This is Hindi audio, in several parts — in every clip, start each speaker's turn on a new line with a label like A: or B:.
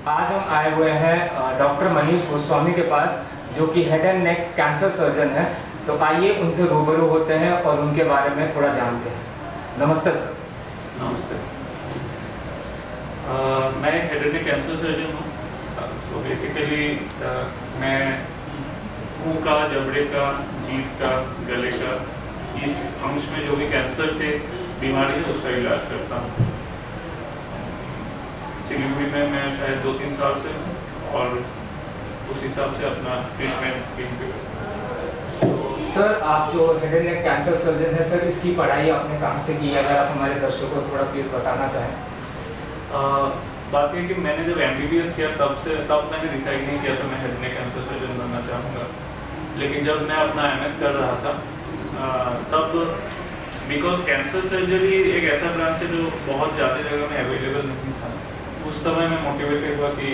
A: आज हम आए हुए हैं डॉक्टर मनीष गोस्वामी के पास, जो कि head and neck cancer surgeon है। तो आइए उनसे रूबरू होते हैं और उनके बारे में थोड़ा जानते हैं। नमस्ते सर।
B: नमस्ते। मैं एक head and neck cancer surgeon हूँ। तो बेसिकली मैं मुंह का, जबड़े का, जीभ का, गले का, इस अंश में जो भी कैंसर के बीमारी है उसका इलाज करता हूँ। सिलीगुड़ी में मैं शायद 2-3 साल से हूँ और उस हिसाब से अपना ट्रीटमेंट भी करता हूँ।
A: तो सर, आप जो head and neck cancer surgeon है सर, इसकी पढ़ाई आपने कहाँ से की? अगर आप हमारे दर्शकों को थोड़ा प्लीज़ बताना चाहें।
B: बात है कि मैंने जब MBBS किया तब मैंने डिसाइड नहीं किया था मैं head and neck cancer surgeon बनना चाहूँगा। लेकिन जब मैं अपना MS कर रहा था तब बिकॉज कैंसर सर्जरी एक ऐसा ब्रांच है जो बहुत ज़्यादा जगह में अवेलेबल नहीं था। उस समय मैं मोटिवेटेड हुआ कि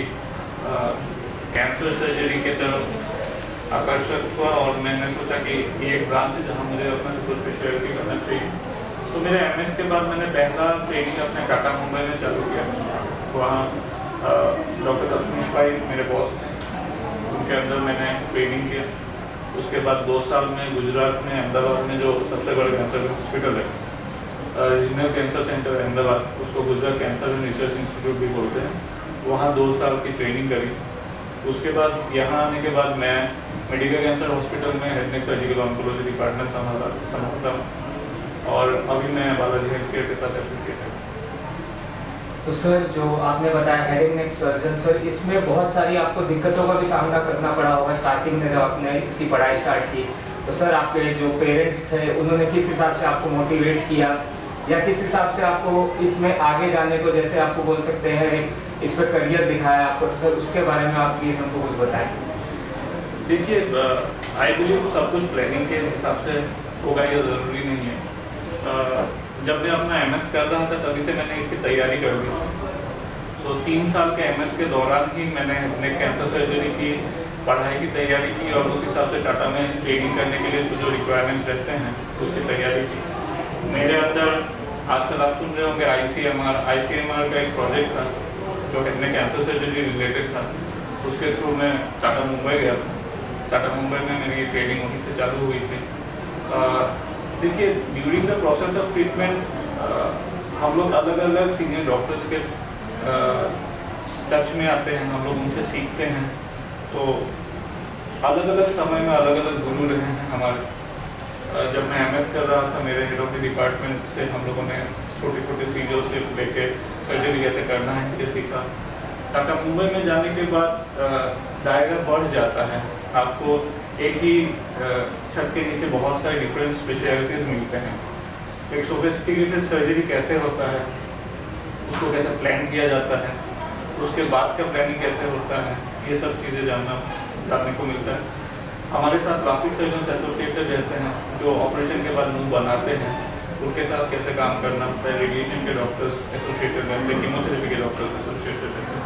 B: कैंसर सर्जरी के तरफ आकर्षक हुआ और मैंने सोचा कि ये एक ब्रांच है जहाँ मुझे अपना सुपर स्पेशलिटी करना चाहिए। तो मेरे MS के बाद मैंने पहला ट्रेनिंग अपने टाटा मुंबई में चालू किया। वहाँ डॉक्टर तस्मीश भाई मेरे बॉस थे, उनके अंदर मैंने ट्रेनिंग किया। उसके बाद 2 साल में गुजरात में अहमदाबाद में जो सबसे बड़ा कैंसर हॉस्पिटल है, रीजनल कैंसर सेंटर अहमदाबाद, उसको Gujarat cancer and research institute भी बोलते हैं, वहाँ 2 साल की ट्रेनिंग करी। उसके बाद यहाँ आने के बाद मैं मेडिकल कैंसर हॉस्पिटल में head neck surgical oncology department संभालता हूँ और अभी मैं बालाजी हेल्थ केयर के साथ एसोसिएटेड हूँ।
A: तो सर, जो आपने बताया head and neck surgeon, sir इसमें बहुत सारी आपको दिक्कतों का भी सामना करना पड़ा होगा स्टार्टिंग में जब आपने इसकी पढ़ाई स्टार्ट की। तो सर, आपके जो पेरेंट्स थे उन्होंने किस हिसाब से आपको मोटिवेट किया या किस हिसाब से आपको इसमें आगे जाने को, जैसे आपको बोल सकते हैं इस पर करियर दिखाया आपको? तो सर उसके बारे में आप प्लीज़ हमको कुछ बताएं।
B: देखिए, आई बिलीव सब कुछ प्लानिंग के हिसाब से होगा, ये ज़रूरी नहीं है। जब मैं अपना MS कर रहा था तभी से मैंने इसकी तैयारी कर ली। तो 3 साल के MS के दौरान ही मैंने अपने कैंसर सर्जरी की पढ़ाई की तैयारी की और उस हिसाब से टाटा में ट्रेनिंग करने के लिए जो रिक्वायरमेंट्स रहते हैं उसकी तैयारी की। मेरे अंदर आजकल आप सुन रहे होंगे ICMR का एक प्रोजेक्ट था जो head neck cancer surgery related था। उसके थ्रू मैं टाटा मुंबई गया था। टाटा मुंबई में मेरी ट्रेनिंग वहीं से चालू हुई थी। देखिए, during the process of treatment हम लोग अलग अलग सीनियर डॉक्टर्स के टच में आते हैं, हम लोग उनसे सीखते हैं। तो अलग अलग समय में अलग अलग गुरु रहे हैं हमारे। जब मैं MS कर रहा था, मेरे हेड ऑफ द डिपार्टमेंट से हम लोगों ने छोटे छोटे चीज़ों से लेके सर्जरी कैसे करना है ये सीखा। टाटा मुंबई में जाने के बाद दायरा बढ़ जाता है। आपको एक ही छत के नीचे बहुत सारे डिफरेंट स्पेशलिटीज़ मिलते हैं। एक सोफिस्टिकेटेड सर्जरी कैसे होता है, उसको कैसे प्लान किया जाता है, उसके बाद का प्लानिंग कैसे होता है, ये सब चीज़ें जानने को मिलता है। हमारे साथ प्लास्टिक सर्जन एसोसिएटेड रहते हैं जो ऑपरेशन के बाद मुंह बनाते हैं, उनके साथ कैसे काम करना होता है। रेडिएशन के डॉक्टर्स एसोसिएटेड रहते हैं, कीमोथेरेपी के डॉक्टर्स एसोसिएटेड रहते हैं।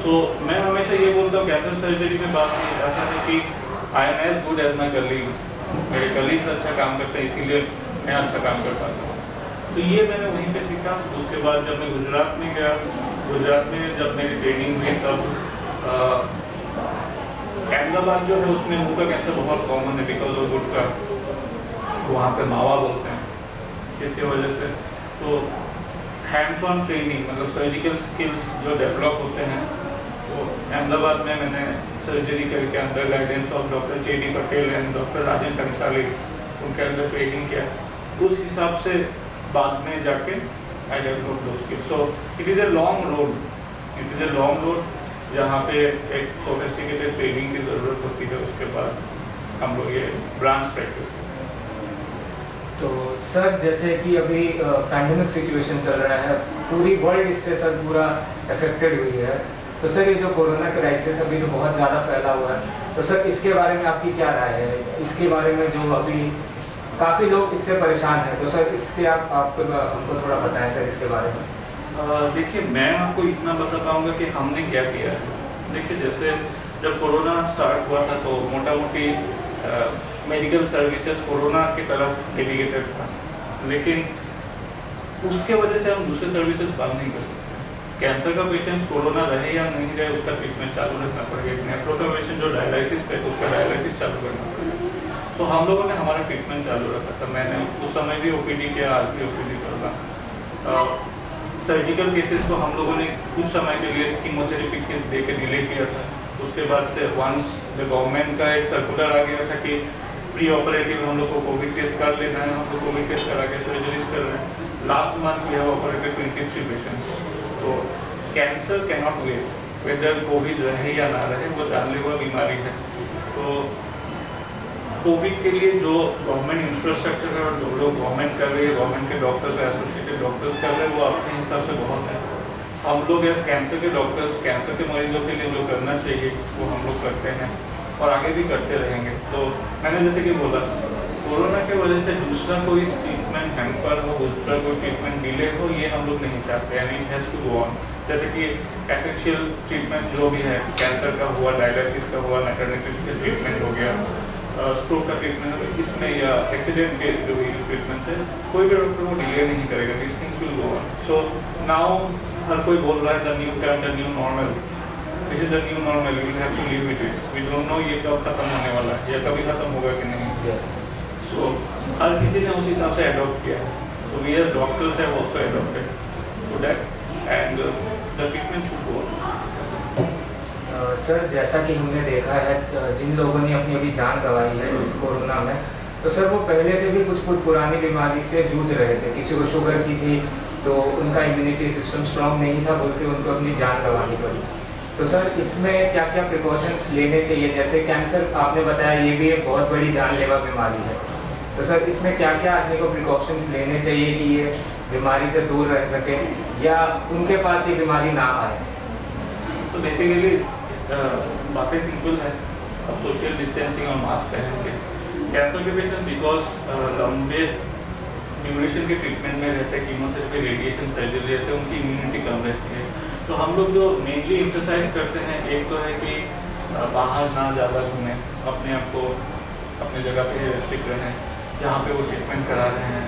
B: सो मैं हमेशा ये बोलता हूँ कैंसर सर्जरी में बात ऐसा है कि I am as good as my colleagues. मेरे कलीग्स अच्छा काम करते हैं, इसीलिए मैं अच्छा काम कर पाता हूँ। तो ये मैंने वहीं पे सीखा। उसके बाद जब मैं गुजरात में गया, गुजरात में जब मेरी ट्रेनिंग हुई तब अहमदाबाद जो है उसमें मुंह का कैंसर बहुत कॉमन है बिकॉज ऑफ गुटखा, वहाँ पे मावा बोलते हैं। इसकी वजह से तो हैंड्स ऑन ट्रेनिंग मतलब सर्जिकल स्किल्स जो डेवलप होते हैं वो अहमदाबाद में मैंने सर्जरी करके under guidance of doctor JD Patel and doctor Rajendra Kansali उनके अंदर ट्रेनिंग किया। उस हिसाब से बाद में जाके आई डेवलप दो skills. So it is a long road जहाँ पे एक सोफिस्टिकेटेड ट्रेनिंग की ज़रूरत होती है। उसके बाद हम लोग ये ब्रांच प्रैक्टिस करते हैं।
A: तो सर, जैसे कि अभी पैंडेमिक सिचुएशन चल रहा है, पूरी वर्ल्ड इससे सर पूरा अफेक्टेड हुई है। तो सर, ये जो कोरोना क्राइसिस अभी तो बहुत ज़्यादा फैला हुआ है, तो सर इसके बारे में आपकी क्या राय है? इसके बारे में जो अभी काफ़ी लोग इससे परेशान हैं, तो सर इसके आपको हमको थोड़ा बताएं सर इसके बारे में।
B: देखिए, मैं आपको इतना बता पाऊँगा कि हमने क्या किया है। देखिए, जैसे जब कोरोना स्टार्ट हुआ था तो मोटा मोटी मेडिकल सर्विसेज कोरोना की तरफ डेडिकेटेड था, लेकिन उसके वजह से हम दूसरे सर्विसेज बंद नहीं कर सकते। कैंसर का पेशेंट कोरोना रहे या नहीं रहे उसका ट्रीटमेंट चालू रखना पड़ेगा, नेफ्रो का पेशेंट जो डायलिसिस पे तो उसका डायलिसिस चालू करना पड़ेगा। तो हम लोगों ने हमारा ट्रीटमेंट चालू रखा था। मैंने उस समय भी ओपीडी किया, आज भी ओपीडी कर रहा। सर्जिकल केसेस को हम लोगों ने कुछ समय के लिए कीमोथेरेपी के दे के डिले किया था। उसके बाद से वंस द गवर्नमेंट का एक सर्कुलर आ गया था कि प्री ऑपरेटिव हम लोग को कोविड टेस्ट कर लेना है, हम लोग कोविड टेस्ट करा के सर्जरीज कर रहे हैं। Last month we have operated 23 patients. तो cancer can not wait, whether covid रहे या ना रहे, वो जानलेवा बीमारी है। तो कोविड के लिए जो गवर्नमेंट इंफ्रास्ट्रक्चर है और जो लोग गवर्नमेंट कर रही है, गवर्नमेंट के डॉक्टर्स एसोसिएटेड डॉक्टर्स कर रहे हैं, वो अपने हिसाब से बहुत है। हम लोग एज कैंसर के डॉक्टर्स कैंसर के मरीजों के लिए जो करना चाहिए वो हम लोग करते हैं और आगे भी करते रहेंगे। तो मैंने जैसे कि बोला, कोरोना के वजह से दूसरा कोई ट्रीटमेंट हैम्पर हो, दूसरा कोई ट्रीटमेंट डिले हो, ये हम लोग नहीं चाहते। यानी it has to go on. जैसे कि एसेंशियल ट्रीटमेंट जो भी है, कैंसर का हुआ, डायलिसिस का हुआ, मैटरनिटी का ट्रीटमेंट हो गया, स्ट्रोक का ट्रीटमेंट, इसमें या एक्सीडेंट के जो भी ट्रीटमेंट है, कोई भी डॉक्टर वो डिले नहीं करेगा। This things will go on. So now हर कोई बोल रहा है the new time, the new normal, this is the new normal, we will have to live with it. We don't know ये कब खत्म होने वाला है या कभी खत्म होगा कि नहीं। सो हर किसी ने उस हिसाब से अडॉप्ट किया है। तो we as doctors have also adopted to that and the treatment should go on.
A: Sir, जैसा कि हमने देखा है जिन लोगों ने अपनी अभी जान गंवाई है इस कोरोना में, तो सर वो पहले से भी कुछ पुरानी बीमारी से जूझ रहे थे। किसी को शुगर की थी तो उनका इम्यूनिटी सिस्टम स्ट्रांग नहीं था, बोल के उनको अपनी जान गंवानी पड़ी। तो सर इसमें क्या क्या प्रिकॉशंस लेने चाहिए? जैसे कैंसर आपने बताया ये भी एक बहुत बड़ी जानलेवा बीमारी है, तो सर इसमें क्या क्या आदमी को प्रिकॉशंस लेने चाहिए कि ये बीमारी से दूर रह सके या उनके पास ये बीमारी ना आए?
B: तो बेसिकली बातें सिंपल है। अब सोशल डिस्टेंसिंग और मास्क पहन के कैंसर के पेशेंट बिकॉज लंबे ड्यूरेशन के ट्रीटमेंट में रहते हैं, कीमोथेरेपी, रेडिएशन, सर्जरी रहते हैं, उनकी इम्यूनिटी कम रहती है। तो हम लोग जो मेनली एक्सरसाइज करते हैं, एक तो है कि बाहर ना ज़्यादा घूमें, अपने आप को अपनी जगह पे रेस्ट्रिक्ट रहें जहाँ पे वो ट्रीटमेंट करा रहे हैं।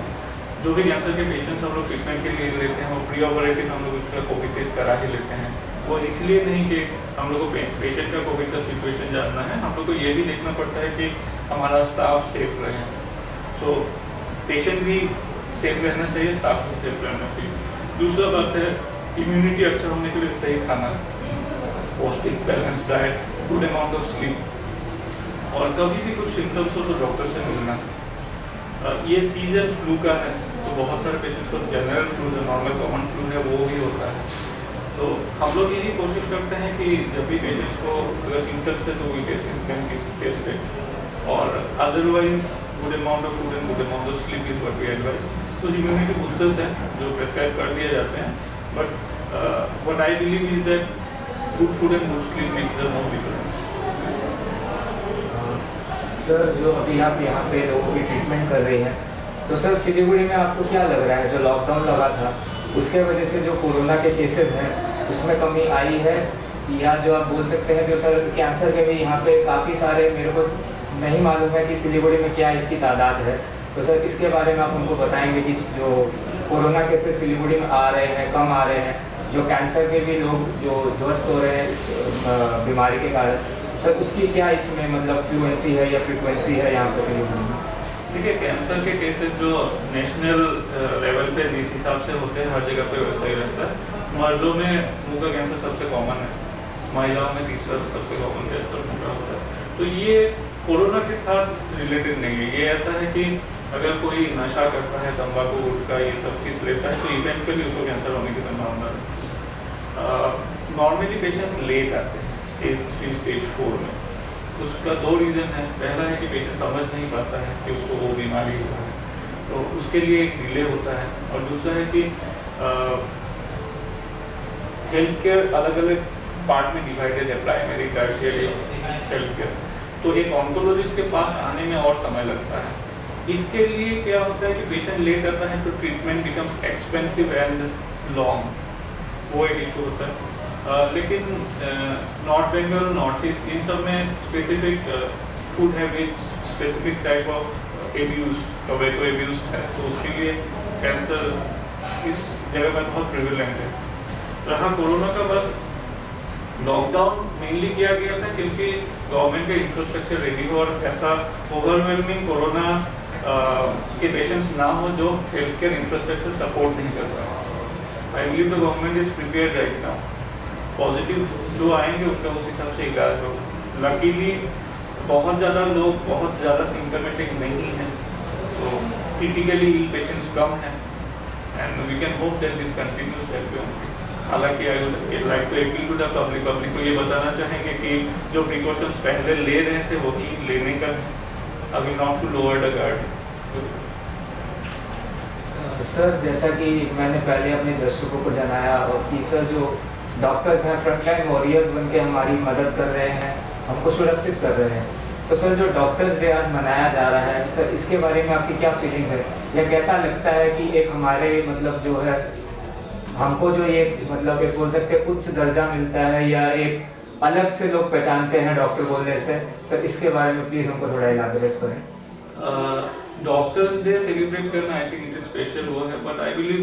B: जो भी कैंसर के पेशेंट्स हम लोग ट्रीटमेंट के लिए लेते हैं वो प्री ऑपरेटिव हम लोग उसका कोविड टेस्ट करा ही लेते हैं। वो इसलिए नहीं कि हम लोग को पेशेंट का कोविड का सिचुएशन जानना है, हम लोग को ये भी देखना पड़ता है कि हमारा स्टाफ सेफ रहे। तो पेशेंट भी सेफ रहना चाहिए, स्टाफ भी सेफ रहना चाहिए। दूसरा बात है इम्यूनिटी अच्छा होने के लिए सही खाना, पौष्टिक balance diet, good amount of sleep, और कभी भी कुछ सिम्टम्स हो तो डॉक्टर से मिलना। ये सीजन फ्लू का है तो बहुत सारे पेशेंट्स को जनरल फ्लू, जो नॉर्मल कॉमन फ्लू है, वो भी होता है। तो हम लोग यही कोशिश करते हैं कि जब भी पेशेंट्स को अगर सिम्टम्स है तो वी टेस्ट, और otherwise good amount of food and good amount of sleep is what we advise. कुछ इम्यूनिटी बूस्टर्स हैं जो प्रेस्क्राइब कर दिए जाते हैं, but what I believe is that good food and good sleep makes the most difference.
A: Sir, जो अभी आप यहाँ पे लोगों की ट्रीटमेंट कर रही हैं, तो सर सिलीगुड़ी में आपको क्या लग रहा है, जो लॉकडाउन लगा था उसके वजह से जो कोरोना के केसेस हैं उसमें कमी आई है, या जो आप बोल सकते हैं जो सर कैंसर के भी यहाँ पे काफ़ी सारे, मेरे को नहीं मालूम है कि सिलीगुड़ी में क्या इसकी तादाद है, तो सर इसके बारे में आप उनको बताएंगे कि जो कोरोना केसेस सिलीगुड़ी में आ रहे हैं, कम आ रहे हैं, जो कैंसर के भी लोग जो ध्वस्त हो रहे हैं इस बीमारी के कारण, सर उसकी क्या इसमें मतलब फ्लुएंसी है या फ्रिक्वेंसी है यहाँ पे सिलीगुड़ी में?
B: देखिए, कैंसर के केसेस जो नेशनल लेवल पे जिस हिसाब से होते हैं हर जगह पे वैसा ही रहता है। मर्दों में मुंह का कैंसर सबसे कॉमन है, महिलाओं में तीसरा सबसे कॉमन कैंसर मुंह का होता है। तो ये कोरोना के साथ रिलेटेड नहीं है। ये ऐसा है कि अगर कोई नशा करता है, तंबाकू, गुटखा, ये सब चीज़ लेता है तो इवेंचुअली उसको कैंसर होने की संभावना है। नॉर्मली पेशेंट्स लेट आते हैं स्टेज 3, स्टेज 4 में। उसका 2 रीज़न है। पहला है कि पेशेंट समझ नहीं पाता है कि उसको वो बीमारी हुआ है, तो उसके लिए एक डिले होता है। और दूसरा है कि हेल्थ केयर अलग अलग पार्ट में डिवाइडेड है, प्राइमरी, टर्शियरी हेल्थ केयर। तो एक ऑन्कोलॉजिस्ट के पास आने में और समय लगता है। इसके लिए क्या होता है कि पेशेंट लेट आता है तो treatment becomes expensive and long, वो एक इशू होता है। लेकिन नॉर्थ बंगाल, नॉर्थ ईस्ट, इन सब में specific food habits, specific type of abuse, tobacco abuse है, तो उसके लिए कैंसर इस जगह में बहुत प्रिविलेंट है। रहा कोरोना का वक्त, लॉकडाउन मेनली किया गया था क्योंकि गवर्नमेंट का इंफ्रास्ट्रक्चर रेडी हो और ऐसा ओवरवेलमिंग कोरोना के पेशेंट्स ना हो जो हेल्थ केयर इंफ्रास्ट्रक्चर सपोर्ट नहीं कर रहा। I believe the government is prepared right now. Positive जो आएंगे उनका उस हिसाब से इलाज हो। लकीली बहुत ज़्यादा लोग बहुत ज़्यादा सिम्टोमेटिक नहीं हैं, तो क्रिटिकली पेशेंट्स कम हैं and we can hope that this continues that way only. हालांकि I would like to appeal to the public को ये बताना चाहेंगे कि जो प्रिकॉशंस पहले ले रहे थे वही लेने का, अभी not to lower the guard.
A: Sir जैसा कि मैंने पहले अपने दर्शकों को जनाया और कि सर जो डॉक्टर्स हैं फ्रंटलाइन वॉरियर्स बन के हमारी मदद कर रहे हैं, हमको सुरक्षित कर रहे हैं, तो सर जो डॉक्टर्स डे आज मनाया जा रहा है सर, इसके बारे में आपकी क्या फीलिंग है या कैसा लगता है कि एक हमारे मतलब जो है हमको जो ये मतलब एक बोल सकते हैं उच्च दर्जा मिलता है या एक अलग से लोग पहचानते हैं डॉक्टर बोलने से, सर इसके बारे में प्लीज़ हमको थोड़ा इलाबोरेट करें।
B: डॉक्टर्स डे सेलिब्रेट करना I think it is special वो है, बट आई बिलीव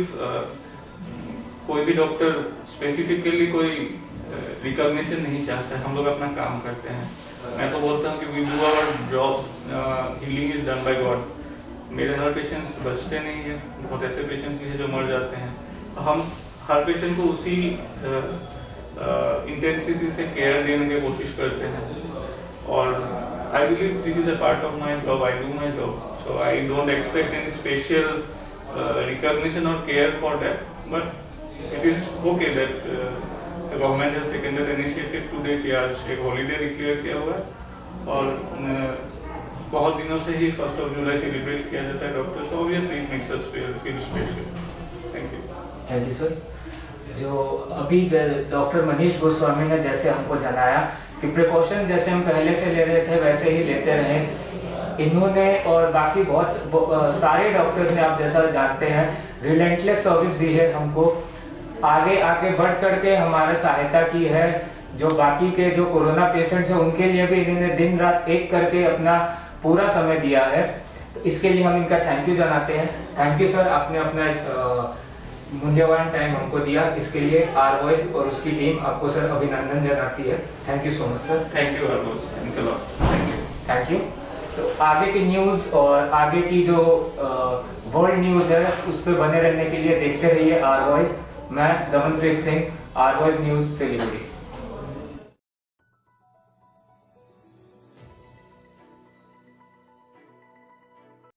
B: कोई भी डॉक्टर स्पेसिफिकली कोई रिकॉग्निशन नहीं चाहता है। हम लोग अपना काम करते हैं। मैं तो बोलता हूँ कि we do our job, healing is done by God. मेरे हर पेशेंट्स बचते नहीं हैं, बहुत ऐसे पेशेंट्स भी हैं जो मर जाते हैं। हम हर पेशेंट को उसी इंटेंसिटी से केयर देने की कोशिश करते हैं और I believe this is a part of my job. I do my job, so I don't expect any special recognition और care for that, but it is okay that the government has taken that initiative today कि आज एक हॉलीडे डिक्लेयर किया हुआ है और बहुत दिनों से ही 1 जुलाई सेलिब्रेट किया जाता है doctors, obviously it makes us feel special. Thank you.
A: Thank you sir. जो अभी डॉक्टर मनीष गोस्वामी ने जैसे हमको जनाया कि प्रिकॉशन जैसे हम पहले से ले रहे थे वैसे ही लेते रहे, इन्होंने और बाकी बहुत सारे डॉक्टर्स ने आप जैसा जानते हैं रिलेंटलेस सर्विस दी है हमको, आगे आके बढ़ चढ़ के हमारा सहायता की है। जो बाकी के जो कोरोना पेशेंट्स हैं उनके लिए भी इन्होंने दिन रात एक करके अपना पूरा समय दिया है, तो इसके लिए हम इनका थैंक यू जनाते हैं। थैंक यू सर, आपने अपना मूल्यवान टाइम हमको दिया, इसके लिए आर वॉइस और उसकी टीम आपको सर अभिनंदन जनाती है। Thank you so much sir.
B: Thank you R Voice, thanks a lot. Thank you.
A: Thank you. तो आगे की न्यूज़ और आगे की जो वर्ल्ड न्यूज़ है उस पर बने रहने के लिए देखते रहिए आर वॉइस। मैं Damanpreet Singh, R Voice news Siliguri.